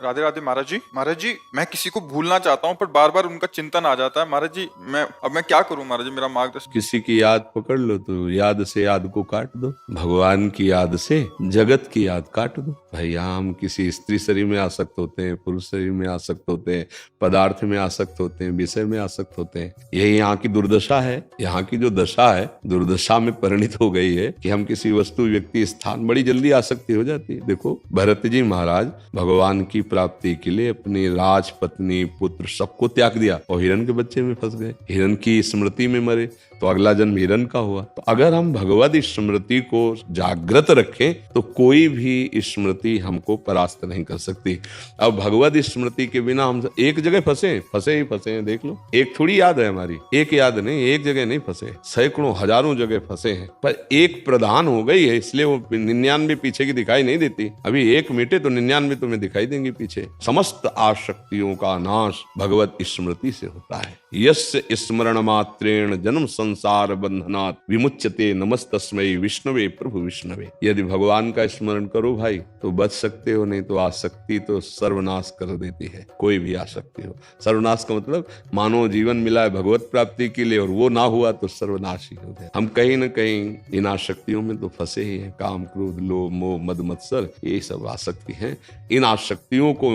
राधे राधे महाराज जी। महाराज जी, मैं किसी को भूलना चाहता हूँ पर बार बार उनका चिंतन आ जाता है। महाराज जी, मैं क्या करूँ महाराज जी, मेरा मार्गदर्शन। किसी की याद पकड़ लो तो याद से याद को काट दो, भगवान की याद से जगत की याद काट दो। भाई हम किसी स्त्री शरीर में आसक्त होते हैं, पुरुष शरीर में आसक्त होते हैं, पदार्थ में आसक्त होते हैं, विषय में आसक्त होते हैं। यही यहाँ की दुर्दशा है। यहाँ की जो दशा है दुर्दशा में परिणित हो गई है कि हम किसी वस्तु, व्यक्ति, स्थान बड़ी जल्दी आसक्ति हो जाती है। देखो भरत जी महाराज भगवान की प्राप्ति के लिए अपनी राज पत्नी, पुत्र सबको त्याग दिया और हिरण के बच्चे में फंस गए, हिरण की स्मृति में मरे, तो अगला जन्म हिरण का हुआ। तो अगर हम भगवत स्मृति को जागृत रखें तो कोई भी स्मृति हमको परास्त नहीं कर सकती। अब भगवत स्मृति के बिना हम एक जगह फंसे ही फंसे हैं। देख लो, एक थोड़ी याद है हमारी, एक याद नहीं, एक जगह नहीं फंसे, सैकड़ों हजारों जगह फंसे हैं, पर एक प्रधान हो गई है इसलिए वो 99 पीछे की दिखाई नहीं देती। अभी एक मिटे तो 99 तुम्हें दिखाई देंगी पीछे। समस्त आसक्तियों का नाश भगवत स्मृति से होता है। यस्य स्मरण मात्रेण जन्म संसार बंधनात् विमुच्यते, नमस्तस्मै विष्णवे प्रभु विष्णवे। यदि भगवान का स्मरण करो भाई तो बच सकते हो, नहीं तो आसक्ति तो सर्वनाश कर देती है। कोई भी आसक्ति हो, सर्वनाश का मतलब मानव जीवन मिला है भगवत प्राप्ति के लिए और वो ना हुआ तो सर्वनाश ही हो गया। हम कहीं न कहीं इन आसक्तियों में तो फंसे ही हैं। काम, क्रोध, लोभ, मोह, मद, मत्सर, ये सब आसक्ति हैं। इन आसक्तियों को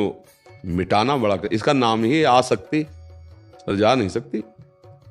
मिटाना बड़ा, इसका नाम ही आसक्ति, और जा नहीं सकती,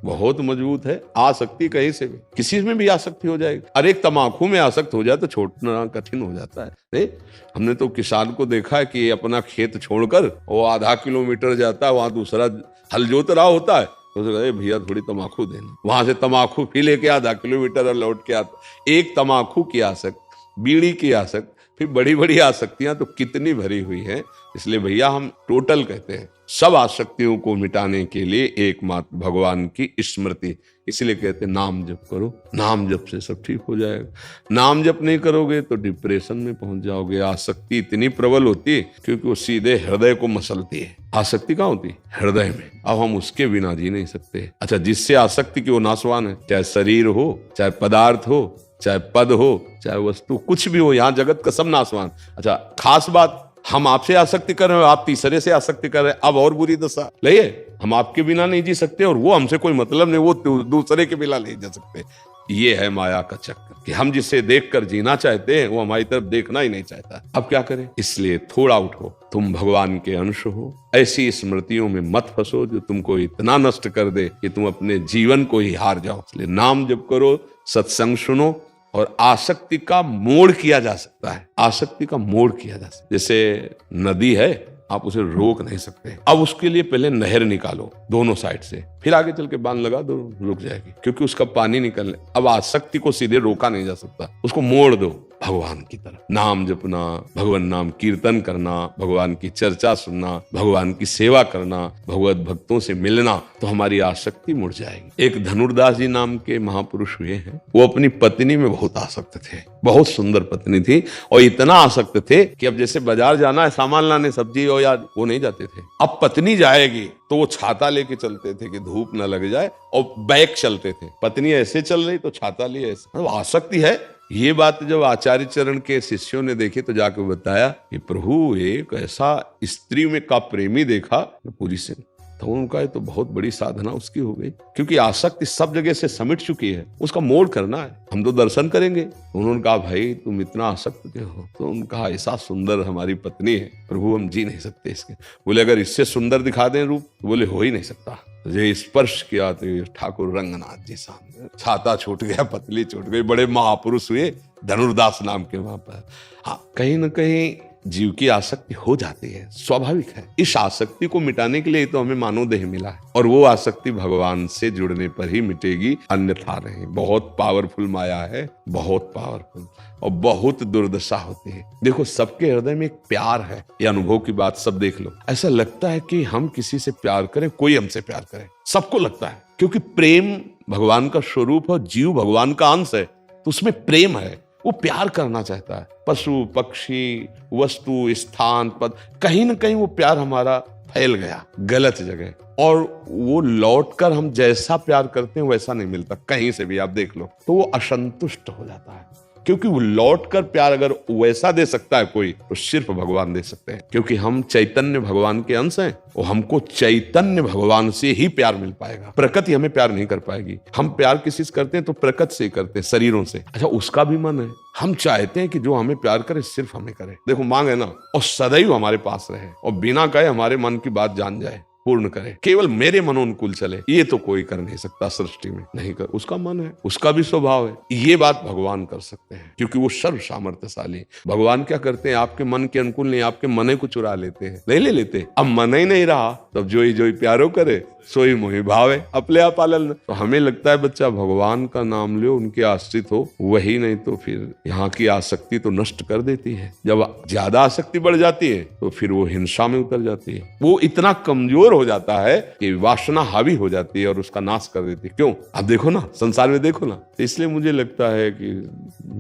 बहुत मजबूत है। आसक्ति कहीं से भी, किसी में भी आसक्ति हो जाएगी। अरे एक तम्बाकू में आसक्त हो जाए तो छोड़ना कठिन हो जाता है। नहीं, हमने तो किसान को देखा है कि अपना खेत छोड़कर वो आधा किलोमीटर जाता है, वहां दूसरा हल जोत रहा होता है, तो कहे भैया थोड़ी तम्बाकू देना, वहां से तम्बाकू फिर लेके आधा किलोमीटर और लौट के आता। एक तम्बाकू की आसक्त, बीड़ी की आसक्त, फिर बड़ी बड़ी आसक्तियां तो कितनी भरी हुई हैं। इसलिए भैया हम टोटल कहते हैं सब आसक्तियों को मिटाने के लिए एकमात्र भगवान की स्मृति। इसलिए कहते हैं नाम जप करो, नाम जप से सब ठीक हो जाएगा। नाम जप नहीं करोगे तो डिप्रेशन में पहुंच जाओगे। आसक्ति इतनी प्रबल होती है क्योंकि वो सीधे हृदय को मसलती है। आसक्ति कहाँ होती है? हृदय में। अब हम उसके बिना जी नहीं सकते। अच्छा, जिससे आसक्ति की वो नाशवान है, चाहे शरीर हो, चाहे पदार्थ हो, चाहे पद हो, चाहे वस्तु, कुछ भी हो, यहाँ जगत का सब नाशवान। अच्छा, खास बात, हम आपसे आसक्ति कर रहे हो, आप तीसरे से आसक्ति कर रहे हैं, अब और बुरी दशा। लइए, हम आपके बिना नहीं जी सकते और वो हमसे कोई मतलब नहीं, वो दूसरे के बिना नहीं जी सकते। ये है माया का चक्कर कि हम जिसे देखकर जीना चाहते हैं वो हमारी तरफ देखना ही नहीं चाहता। अब क्या करें? इसलिए थोड़ा उठो, तुम भगवान के अंश हो। ऐसी स्मृतियों में मत फंसो जो तुमको इतना नष्ट कर दे कि तुम अपने जीवन को ही हार जाओ। इसलिए नाम जप करो, सत्संग सुनो, और आसक्ति का मोड़ किया जा सकता है। आसक्ति का मोड़ किया जा सकता है। जैसे नदी है, आप उसे रोक नहीं सकते। अब उसके लिए पहले नहर निकालो दोनों साइड से, फिर आगे चल के बांध लगा दो, रुक जाएगी क्योंकि उसका पानी निकलने। अब आसक्ति को सीधे रोका नहीं जा सकता, उसको मोड़ दो भगवान की तरफ। नाम जपना, भगवान नाम कीर्तन करना, भगवान की चर्चा सुनना, भगवान की सेवा करना, भगवत भक्तों से मिलना, तो हमारी आसक्ति मुड़ जाएगी। एक धनुर्दास जी नाम के महापुरुष हुए हैं, वो अपनी पत्नी में बहुत आसक्त थे। बहुत सुंदर पत्नी थी और इतना आसक्त थे कि अब जैसे बाजार जाना है सामान लाने, सब्जी हो या, वो नहीं जाते थे। अब पत्नी जाएगी तो वो छाता लेके चलते थे कि धूप न लग जाए, और बैक चलते थे। पत्नी ऐसे चल रही तो छाता लिए ऐसे। वो आसक्ति है। ये बात जब आचार्य चरण के शिष्यों ने देखी तो जाकर बताया कि प्रभु एक ऐसा स्त्री में का प्रेमी देखा पूरी से, तो उनका तो बहुत बड़ी साधना उसकी हो गई, क्योंकि आसक्ति सब जगह से समिट चुकी है, उसका मोड़ करना है। हम तो दर्शन करेंगे। उन्होंने कहा भाई तुम इतना आसक्त क्यों हो? तो उनका ऐसा सुंदर हमारी पत्नी है प्रभु, हम जी नहीं सकते इसके। बोले अगर इससे सुंदर दिखा दें रूप, तो बोले हो ही नहीं सकता। ये स्पर्श किया तो ठाकुर रंगनाथ जी सामने, छाता छूट गया, पतली छूट गई। बड़े महापुरुष हुए धनुर्दास नाम के वहां पर। हाँ, कहीं ना कहीं जीव की आसक्ति हो जाती है, स्वाभाविक है। इस आसक्ति को मिटाने के लिए तो हमें मानव देह मिला है, और वो आसक्ति भगवान से जुड़ने पर ही मिटेगी, अन्यथा नहीं। बहुत पावरफुल माया है, बहुत पावरफुल, और बहुत दुर्दशा होती है। देखो, सबके हृदय में एक प्यार है। ये अनुभव की बात सब देख लो। ऐसा लगता है कि हम किसी से प्यार करें, कोई हमसे प्यार करे, सबको लगता है, क्योंकि प्रेम भगवान का स्वरूप है। जीव भगवान का अंश है, तो उसमें प्रेम है, वो प्यार करना चाहता है। पशु, पक्षी, वस्तु, स्थान, पद, कहीं ना कहीं वो प्यार हमारा फैल गया गलत जगह, और वो लौटकर हम जैसा प्यार करते हैं वैसा नहीं मिलता कहीं से भी। आप देख लो तो वो असंतुष्ट हो जाता है। क्योंकि वो लौट कर प्यार अगर वैसा दे सकता है कोई, तो सिर्फ भगवान दे सकते हैं, क्योंकि हम चैतन्य भगवान के अंश हैं और हमको चैतन्य भगवान से ही प्यार मिल पाएगा। प्रकृति हमें प्यार नहीं कर पाएगी। हम प्यार किसी से करते हैं तो प्रकृति से ही करते हैं, शरीरों से। अच्छा, उसका भी मन है, हम चाहते हैं कि जो हमें प्यार करे सिर्फ हमें करे। देखो मांग है ना, और सदैव हमारे पास रहे और बिना कहे हमारे मन की बात जान जाए, पूर्ण करे, केवल मेरे मनोनुकूल चले। ये तो कोई कर नहीं सकता सृष्टि में, नहीं कर, उसका मन है, उसका भी स्वभाव है। ये बात भगवान कर सकते हैं क्योंकि वो सर्व सामर्थ्यशाली। भगवान क्या करते हैं, आपके मन के अनुकूल नहीं, आपके मन को चुरा लेते हैं, नहीं ले लेते। अब मन ही नहीं रहा, तब जोई जोई प्यारो करे सोई मोहि भावे, अपने आप पालन। तो हमें लगता है बच्चा भगवान का नाम लो, उनके आश्रित हो, वही नहीं तो फिर यहाँ की आसक्ति तो नष्ट कर देती है। जब ज्यादा आसक्ति बढ़ जाती है तो फिर वो हिंसा में उतर जाती है, वो इतना कमजोर हो जाता है कि वासना हावी हो जाती है और उसका नाश कर देती है। क्यों? अब देखो ना, संसार में देखो ना। तो इसलिए मुझे लगता है कि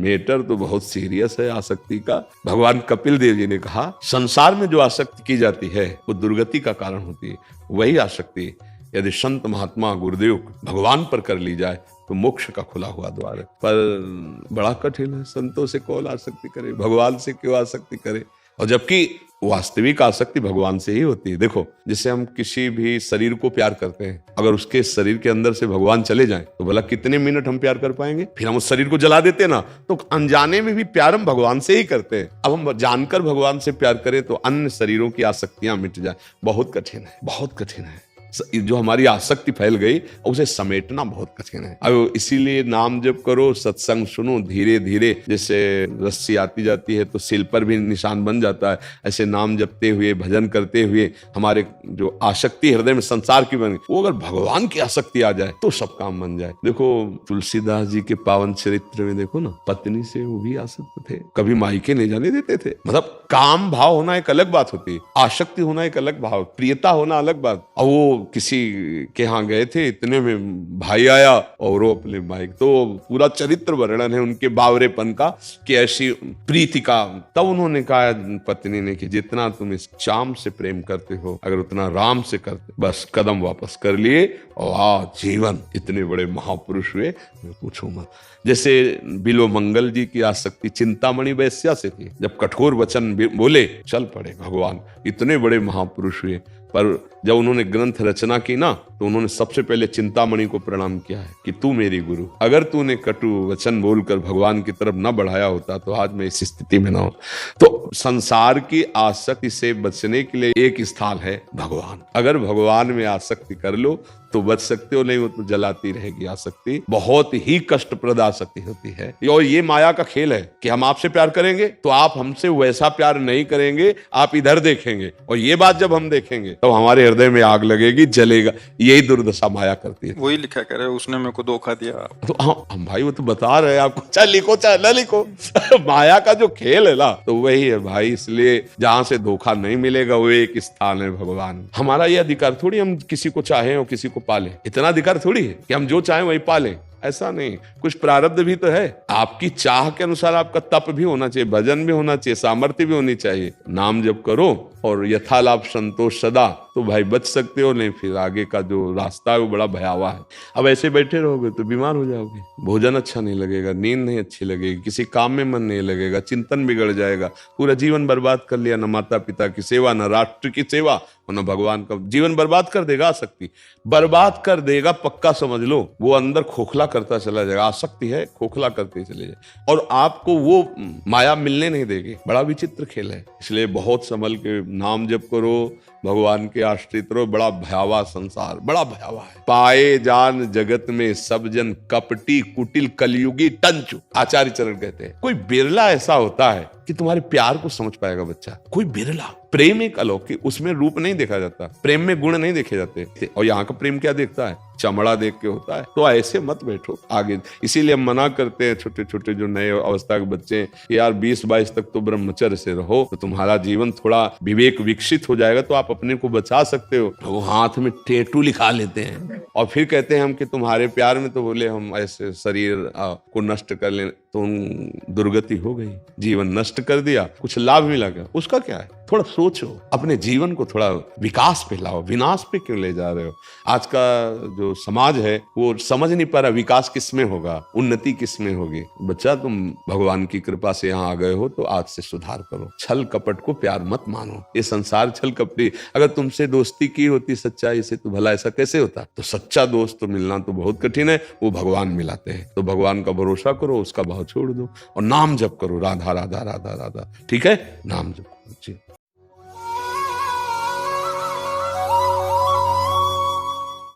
मैटर तो बहुत सीरियस है आसक्ति का। भगवान कपिल देव जी ने कहा, संसार में जो आसक्ति की जाती है वो दुर्गति का कारण होती है। वही आसक्ति यदि संत महात्मा गुरुदेव भगवान पर कर ली जाए तो मोक्ष का खुला हुआ द्वार है। पर बड़ा कठिन है, संतों से कौन आसक्ति करे, भगवान से क्यों आसक्ति करे? और जबकि वास्तविक आसक्ति भगवान से ही होती है। देखो, जैसे हम किसी भी शरीर को प्यार करते हैं, अगर उसके शरीर के अंदर से भगवान चले जाएं तो भला कितने मिनट हम प्यार कर पाएंगे? फिर हम उस शरीर को जला देते ना, तो अनजाने में भी प्यार हम भगवान से ही करते हैं। अब हम जानकर भगवान से प्यार करें तो अन्य शरीरों की आसक्तियां मिट जाए, बहुत कठिन है, बहुत कठिन है। जो हमारी आसक्ति फैल गई उसे समेटना बहुत कठिन है। अब इसीलिए नाम जप करो, सत्संग सुनो, धीरे धीरे जैसे रस्सी आती जाती है तो सिल पर भी निशान बन जाता है, ऐसे नाम जपते हुए भजन करते हुए हमारे जो आसक्ति हृदय में संसार की बन गई, वो अगर भगवान की आसक्ति आ जाए तो सब काम बन जाए। देखो तुलसीदास जी के पावन चरित्र में देखो ना, पत्नी से वो भी आसक्त थे, कभी मायके नहीं जाने देते थे। मतलब काम भाव होना एक अलग बात होती है, आसक्ति होना एक अलग भाव, प्रियता होना अलग बात। और वो किसी के यहाँ गए थे, इतने में भाई आया और वो अपने माइक, तो पूरा चरित्र वर्णन है उनके बावरेपन का कि ऐसी प्रीति का। तब उन्होंने कहा पत्नी ने कि जितना तुम इस चाम से प्रेम करते हो अगर उतना राम से करते, बस कदम वापस कर लिए और जीवन इतने बड़े महापुरुष हुए, पूछो मत। जैसे बिलो मंगल जी की आसक्ति चिंतामणि वैश्या से थी, जब कठोर वचन बोले चल पड़े भगवान, इतने बड़े महापुरुष हुए। पर जब उन्होंने ग्रंथ रचना की ना तो उन्होंने सबसे पहले चिंतामणि को प्रणाम किया है कि तू मेरी गुरु, अगर तूने कटु वचन बोलकर भगवान की तरफ न बढ़ाया होता तो आज मैं इस स्थिति में ना हो। तो संसार की आसक्ति से बचने के लिए एक स्थान है भगवान। अगर भगवान में आसक्ति कर लो तो बच सकते हो, नहीं वो तो जलाती रहेगी आसक्ति। बहुत ही कष्टप्रद आसक्ति होती है और ये माया का खेल है कि हम आपसे प्यार करेंगे तो आप हमसे वैसा प्यार नहीं करेंगे, आप इधर देखेंगे और ये बात जब हम देखेंगे तो हमारे हृदय में आग लगेगी, जलेगा। यही दुर्दशा माया करती है। वही लिखा करे उसने मेरे को धोखा दिया। तो हम भाई वो तो बता रहे हैं आपको, चाहे लिखो चाहे न लिखो माया का जो खेल है ना तो वही है भाई। इसलिए जहां से धोखा नहीं मिलेगा वो एक स्थान है भगवान। हमारा ये अधिकार थोड़ी हम किसी को चाहें और किसी को पाले, इतना अधिकार थोड़ी है कि हम जो चाहें वही पालें, ऐसा नहीं। कुछ प्रारब्ध भी तो है, आपकी चाह के अनुसार आपका तप भी होना चाहिए, भजन भी होना चाहिए, सामर्थ्य भी होनी चाहिए। नाम जप करो और यथालाभ संतोष सदा, तो भाई बच सकते हो, नहीं फिर आगे का जो रास्ता है वो बड़ा भयावह है। अब ऐसे बैठे रहोगे तो बीमार हो जाओगे, भोजन अच्छा नहीं लगेगा, नींद नहीं अच्छी लगेगी, किसी काम में मन नहीं लगेगा, चिंतन बिगड़ जाएगा, पूरा जीवन बर्बाद कर लिया। न माता पिता की सेवा, न राष्ट्र की सेवा और न भगवान का, जीवन बर्बाद कर देगा। आसक्ति बर्बाद कर देगा, पक्का समझ लो। वो अंदर खोखला करता चला जाएगा, आसक्ति है खोखला करते चले जाए और आपको वो माया मिलने नहीं देगी। बड़ा विचित्र खेल है, इसलिए बहुत संभल के नाम जप करो, भगवान के आश्रित रहो। बड़ा भयावह संसार, बड़ा भयावह है। पाए जान जगत में सब जन कपटी कुटिल कलयुगी टंचु, आचार्य चरण कहते हैं। कोई बिरला ऐसा होता है कि तुम्हारे प्यार को समझ पाएगा बच्चा, कोई बिरला। प्रेम एक अलौकिक, उसमें रूप नहीं देखा जाता, प्रेम में गुण नहीं देखे जाते। और यहाँ का प्रेम क्या देखता है? चमड़ा देख के होता है। तो ऐसे मत बैठो आगे। इसीलिए हम मना करते हैं छोटे छोटे जो नए अवस्था के बच्चे हैं, यार 20-22 तक तो ब्रह्मचर्य से रहो, तो तुम्हारा जीवन थोड़ा विवेक विकसित हो जाएगा, तो आप अपने को बचा सकते हो। तो वो हाथ में टेटू लिखा लेते हैं और फिर कहते हैं हम कि तुम्हारे प्यार में, तो बोले हम ऐसे शरीर को नष्ट कर लें। तो दुर्गति हो गई, जीवन नष्ट कर दिया, कुछ लाभ मिला क्या? उसका क्या है? थोड़ा सोचो, अपने जीवन को थोड़ा विकास पे लाओ, विनाश पे क्यों ले जा रहे हो? आज का जो समाज है वो समझ नहीं पा रहा विकास किस में होगा, उन्नति किस में होगी। बच्चा, तुम भगवान की कृपा से यहाँ आ गए हो तो आज से सुधार करो। छल कपट को प्यार मत मानो, ये संसार छल कपटी। अगर तुमसे दोस्ती की होती सच्चाई से तो भला ऐसा कैसे होता? तो सच्चा दोस्त तो मिलना तो बहुत कठिन है, वो भगवान मिलाते हैं। तो भगवान का भरोसा करो, उसका भाव छोड़ दो और नाम जप करो, राधा राधा राधा राधा। ठीक है, नाम जप करो जी।